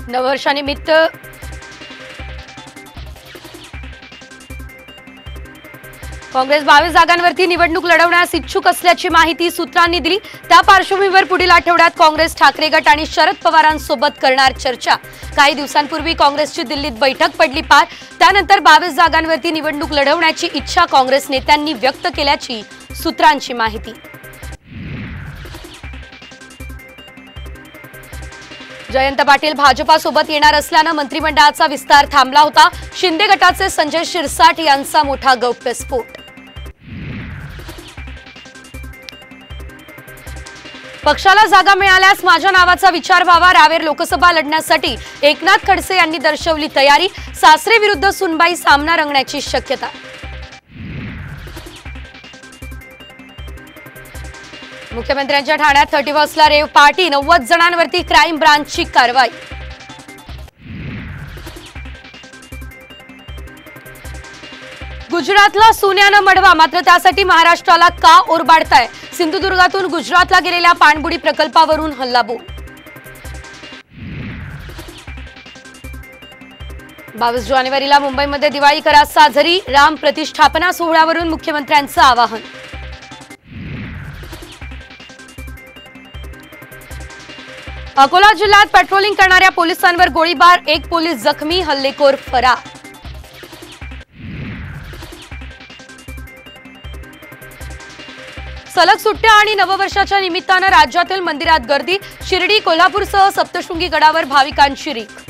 नववर्षानिमित्त काँग्रेस 22 जागांवरती निवडणूक लढवण्यास इच्छुक असल्याची माहिती सूत्रांनी दिली। त्या पार्श्वभूमीवर पुढील आठवड्यात काँग्रेस ठाकरे गट आणि शरद पवारांसोबत करणार चर्चा। काही दिवसांपूर्वी काँग्रेसची दिल्लीत बैठक पडली पार। त्यानंतर 22 जागांवरती निवडणूक लढवण्याची इच्छा काँग्रेस नेत्यांनी व्यक्त केल्याची सूत्रांची माहिती। जयंत पाटील भाजपासोबत येणार असल्याने मंत्रिमंडळाचा विस्तार थांबला होता। शिंदे गटाचे संजय शिरसाट यांचा मोठा गौप्यस्फोट। पक्षाला जागा मिळाल्यास माझ्या नावाचा विचार व्हावा। रावेर लोकसभा लढण्यासाठी एकनाथ खडसे यांनी दर्शवली तयारी। सासरे विरुद्ध सुनबाई सामना रंगण्याची शक्यता। मुख्यमंत्र्यांच्या ठाण्यात 31ला रेव पार्टी। 90 जणांवरती क्राईम ब्रांचची कारवाई। गुजरातला सोन्यानं मढवा, मात्र त्यासाठी महाराष्ट्राला का ओरबाडताय? सिंधुदुर्गातून गुजरातला गेलेल्या पाणबुडी प्रकल्पावरून हल्लाबोल। 22 जानेवारीला मुंबईमध्ये दिवाळी करा साजरी। राम प्रतिष्ठापना सोहळ्यावरून मुख्यमंत्र्यांचं आवाहन। अकोला जिल्ह्यात पेट्रोलिंग करणाऱ्या पोलिसांवर गोळीबार। एक पोलीस जखमी, हल्लेखोर फरार। सलग सुट्ट्या आणि नववर्षाच्या निमित्तानं राज्यातील मंदिरात गर्दी। शिर्डी, कोल्हापूरसह सप्तशृंगी गडावर भाविकांची रीघ।